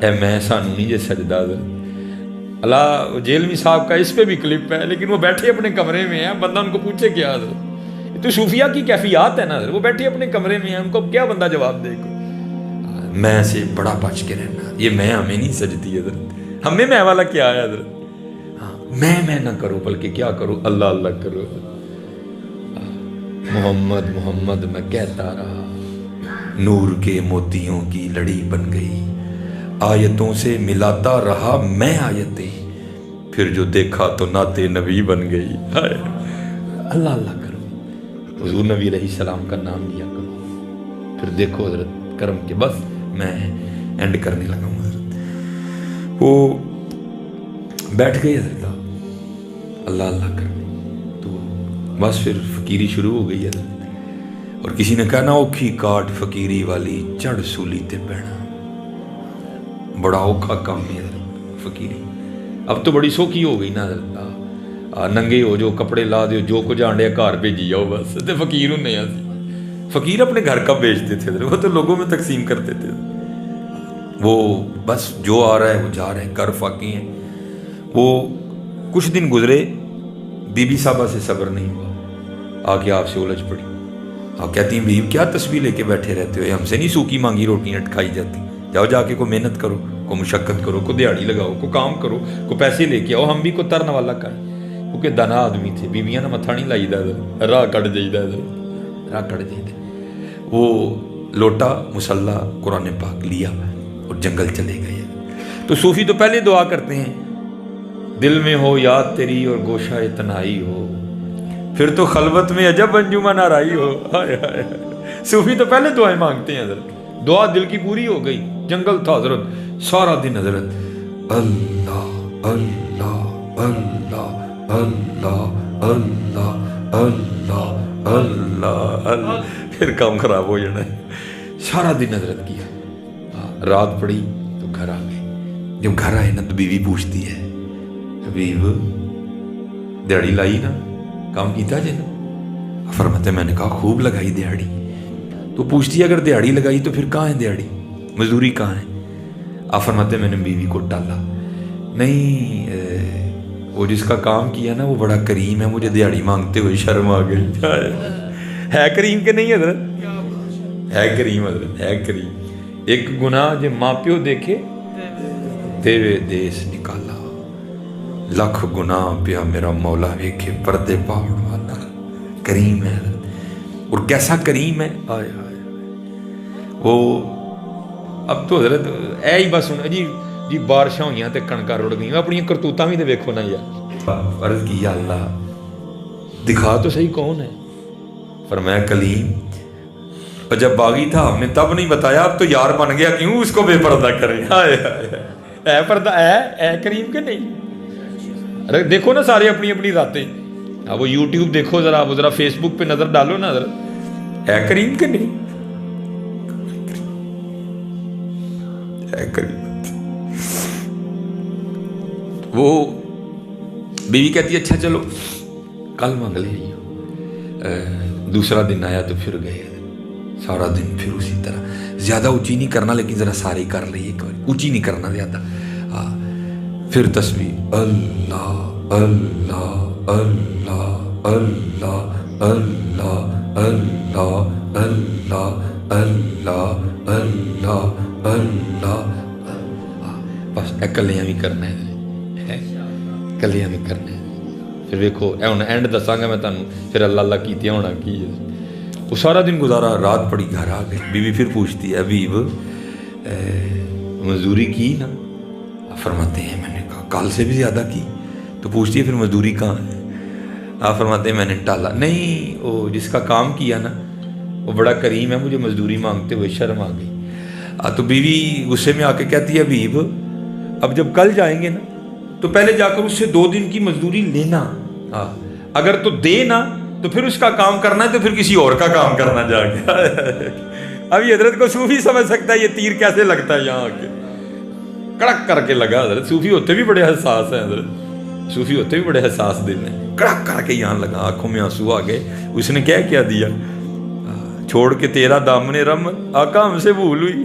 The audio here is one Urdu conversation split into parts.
اے میں سانو نہیں یہ سجدہ حضرت اللہ جیلوی صاحب کا اس پہ بھی کلپ ہے، لیکن وہ بیٹھے اپنے کمرے میں ہیں، بندہ ان کو پوچھے کیا حضرت، تو صوفیہ کی کیفیات ہے نا حضرت، وہ بیٹھے اپنے کمرے میں ہیں، ان کو کیا بندہ جواب دے گا؟ میں سے بڑا بچ کے رہنا، یہ میں ہمیں نہیں سجتی حضرت، ہمیں میں والا کیا ہے حضرت؟ ہاں میں نہ کرو بلکہ کیا کرو، اللہ اللہ کرو۔ محمد محمد میں کہتا رہا، نور کے موتیوں کی لڑی بن گئی، آیتوں سے ملاتا رہا میں آیتیں، پھر جو دیکھا تو نعت نبی بن گئی۔ اللہ اللہ کرو، حضور نبی علیہ السلام کا نام لیا کرو، پھر دیکھو حضرت کرم کے۔ بس میں اینڈ کرنے لگا ہوں حضرت۔ وہ بیٹھ گئے حضرت، اللہ اللہ کرنے، تو بس پھر فقیری شروع ہو گئی حضرت۔ اور کسی نے کہا نا اوکھی کاٹ فقیری والی چڑھ سولی تے بہنا، بڑا اوکھا کام ہے حضرت فقیری، اب تو بڑی سوکھی ہو گئی نا حضرت، ننگے ہو جو کپڑے لا دیو جو کچھ آنڈے گھر بھیجی جاؤ بس، تے فقیر ہونے ہیں۔ فقیر اپنے گھر کا بیچتے تھے حضرت، وہ تو لوگوں میں تقسیم کرتے تھے، وہ بس جو آ رہا ہے وہ جا رہے ہیں، کر فاقی ہیں۔ وہ کچھ دن گزرے، بی بی صاحبہ سے صبر نہیں ہوا، آ کے آپ سے الجھ پڑی، آپ کہتی ہیں بیوی کیا تسبیح لے کے بیٹھے رہتے ہو، ہم سے نہیں سوکھی مانگی روٹیاں کھائی جاتی، جاؤ جا کے کوئی محنت کرو، کوئی مشقت کرو، کوئی دیہڑی لگاؤ، کوئی کام کرو، کوئی پیسے لے کے آؤ، ہم بھی کوئی ترن والا کریں۔ کیونکہ دنا آدمی تھے، بیویاں نے متھا نہیں لائی دا، راہ کٹ جائیدا، راہ کٹ جائیدا۔ وہ لوٹا مسلح قرآن پاک لیا اور جنگل چلے گئے۔ تو صوفی تو پہلے دعا کرتے ہیں، دل میں ہو یاد تیری اور گوشہ تنہائی ہو، پھر تو خلوت میں عجب انجمن آرائی ہو۔ صوفی تو پہلے دعائیں مانگتے ہیں حضرت، دعا دل کی پوری ہو گئی، جنگل تھا حضرت، سارا دن حضرت اللہ اللہ اللہ اللہ اللہ اللہ اللہ اللہ، پھر کام خراب ہو جانا ہے۔ سارا دن حضرت کیا، رات پڑی تو گھر آ گئے۔ جب گھر آئے نا تو بیوی پوچھتی ہے، حبیب دیہڑی لائی نا، کام کیتا جی نا؟ فرماتے میں نے کہا خوب لگائی دیہڑی۔ تو پوچھتی ہے اگر دیہڑی لگائی تو پھر کہاں ہے دیہڑی، مزدوری کہاں ہے؟ آپ فرماتے میں نے بیوی کو ٹالا، نہیں وہ جس کا کام کیا نا وہ بڑا کریم ہے، مجھے دیہڑی مانگتے ہوئے شرم آ گئی۔ ہے کریم کہ نہیں حضرت؟ ہے کریم حضرت، ہے کریم۔ ایک گناہ جو ماں پیو دیکھے تیرے دیس نکالا، لکھ گناہ پیا میرا مولا ویکھے پردے پاڑ والا، کریم ہے حضرت۔ اور کیسا کریم ہے، آئے آئے وہ اب تو حضرت اے ہی بس ہوں جی بارشاں ہوئیاں تے کنکاں رڑ گئیں، اپنی کرتوتاں بھی تے ویکھو نا یار۔ عرض کی یا اللہ دکھا تو صحیح کون ہے؟ فرمایا کلیم، اور جب باغی تھا ہم نے تب نہیں بتایا، اب تو یار بن گیا کیوں اس کو بے پردہ کرے؟ اے پردہ اے کریم کہ نہیں؟ ارے دیکھو نا سارے اپنی اپنی ذاتیں، اب وہ یوٹیوب دیکھو ذرا، وہ ذرا فیس بک پہ نظر ڈالو نا ذرا، اے کریم کہ نہیں؟ اے کریم۔ وہ بیوی کہتی ہے اچھا چلو کل مانگ لے، دوسرا دن آیا تو پھر گئے، سارا دن پھر اسی طرح، زیادہ اونچی نہیں کرنا لیکن ذرا ساری کر لی، ایک بار اونچی نہیں کرنا زیادہ، پھر تسبیح اللہ اللہ اللہ اللہ اللہ اللہ اللہ اللہ اللہ اللہ، بس کلیاں بھی کرنا ہے، کلیاں بھی کرنا ہے۔ پھر ویکھو اے ہن اینڈ دساں گا میں تانوں، پھر اللہ اللہ کیتیاں ہونا کی ہے۔ وہ سارا دن گزارا، رات پڑی گھر آ گئے، بیوی پھر پوچھتی ہے حبیب مزدوری کی نا؟ فرماتے ہیں میں نے کہا کل سے بھی زیادہ کی۔ تو پوچھتی ہے پھر مزدوری کہاں ہے؟ آپ فرماتے ہیں میں نے ٹالا، نہیں وہ جس کا کام کیا نا وہ بڑا کریم ہے، مجھے مزدوری مانگتے ہوئے شرم آ گئی۔ تو بیوی غصے میں آ کے کہتی ہے حبیب اب جب کل جائیں گے نا تو پہلے جا کر اس سے 2 دن کی مزدوری لینا، اگر تو دے نا تو پھر اس کا کام کرنا ہے، تو پھر کسی اور کا کام کرنا جا کے۔ اب یہ حضرت کو صوفی سمجھ سکتا ہے یہ تیر کیسے لگتا ہے، یہاں آ کے کڑک کر کے لگا حضرت۔ صوفی ہوتے بھی بڑے حساس ہیں حضرت، صوفی ہوتے بھی بڑے حساس دل ہیں، کڑک کر کے یہاں لگا، آنکھوں میں آنسو آ گئے۔ اس نے کیا دیا، چھوڑ کے تیرا دامن رم آقا ہم سے بھول ہوئی،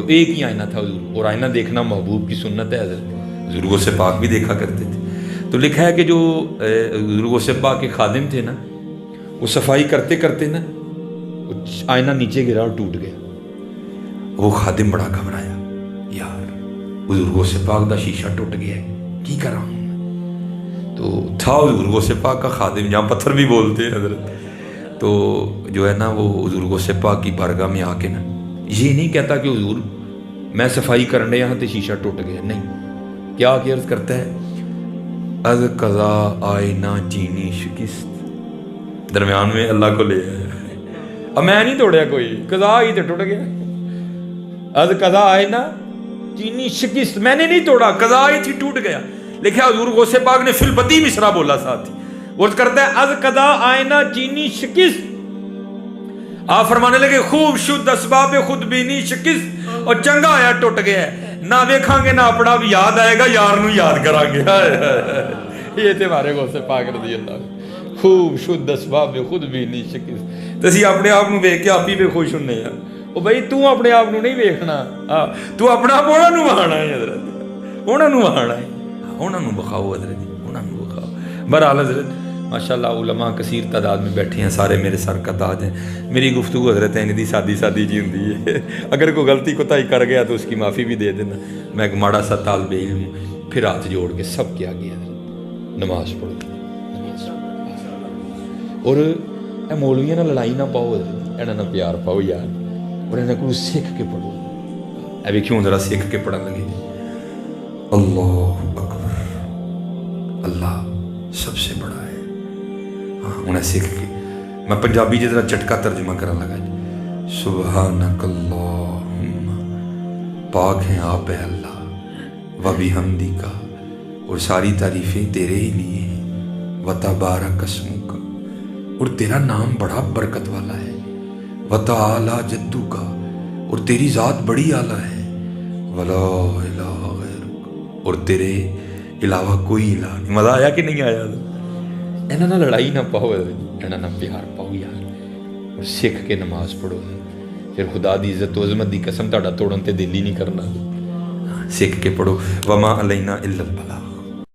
تو ایک ہی آئینہ تھا حضور، اور آئینہ دیکھنا محبوب کی سنت ہے حضرت، حضور غوث پاک بھی دیکھا کرتے تھے۔ تو لکھا ہے کہ جو حضور غوث پاک کے خادم تھے نا، وہ صفائی کرتے کرتے نا آئینہ نیچے گرا اور ٹوٹ گیا۔ وہ خادم بڑا گھبرایا، یار حضور غوث پاک دا شیشہ ٹوٹ گیا ہے، کی کر رہا ہوں میں؟ تو تھا حضور غوث پاک کا خادم، جہاں پتھر بھی بولتے ہیں حضرت، تو جو ہے نا وہ حضور غوث پاک کی بارگاہ میں آ کے نا یہ نہیں کہتا کہ حضور میں صفائی کرنے یہاں تے شیشہ ٹوٹ گیا، نہیں، کیا کہ عرض کرتا ہے از قضا آئینہ چینی شکست، درمیان میں اللہ کو لے آیا، اب میں نہیں توڑیا کوئی، قضا ہی تو ٹوٹ گیا، از قضا آئینہ چینی شکست، میں نے نہیں توڑا، قضا ہی تھی ٹوٹ گیا۔ لکھا حضور غوث پاک نے فی البدی مصرع بولا ساتھ ہی، وہ کرتا ہے از قضا آئینہ چینی شکست، آپ فرمانے لگے خوب شد اسباب خود بینی شکست، اور چنگا آیا ٹوٹ گیا ہے، نہ ویکھاں گے نہ اپنا بھی یاد آئے گا، یار نو یاد کران گے۔ یہ تھے ہمارے غوث پاک رضی اللہ عنہ، خوب شد اسباب خود بینی شکست۔ تو اسی اپنے آپ نو ویکھ کے آپ ہی پہ خوش ہونے ہیں، او بھائی تو اپنے آپ نو نہیں ویکھنا، تو اپنا آپ انہاں نو وہانا ہے حضرت، انہاں نو وہانا ہے، انہاں نو بخاؤ حضرت، انہاں نو بخاؤ۔ بہرحال حضرت ماشاءاللہ علماء کثیر تعداد میں بیٹھے ہیں، سارے میرے سر کا تاج ہیں، میری گفتگو حضرت ہے ندی سادی سادی جی ہوندی ہے، اگر کوئی غلطی کوتاہی کر گیا تو اس کی معافی بھی دے دینا، میں ایک ماڑا سا طالب علم ہوں۔ پھر ہاتھ جوڑ کے سب کیا گیا نماز پڑھو، اور اے مولویاں نہ لڑائی نہ پاؤ حضرت، انہاں نہ پیار پاؤ یار، اور انہاں کو سیکھ کے پڑھو۔ اے بھی کیوں ذرا سیکھ کے پڑھن لگے، اللہ اکبر، اللہ سب سے بڑا ہے، انہیں سیکھ کے میں پنجابی جتنا چٹکا ترجمہ کرنے لگا جی، سبحانک اللہم، پاک ہیں آپ ہے اللہ، و بحمدک، اور ساری تعریفیں تیرے ہی لیے ہیں، و تبارک اسمک، اور تیرا نام بڑا برکت والا ہے، و تعالی جدک، اور تیری ذات بڑی اعلیٰ ہے، ولا الہ غیرک، اور تیرے علاوہ کوئی الہ نہیں۔ مزہ آیا کہ نہیں آیا؟ انہاں نہ لڑائی نہ پاؤ، انہاں نہ پیار پاؤ یار، اور سکھ کے نماز پڑھو، پھر خدا دی عزت و عظمت دی قسم تہاڈا توڑن تے دل ہی نہیں کرنا، سکھ کے پڑھو۔ وما علینا الا البلاغ۔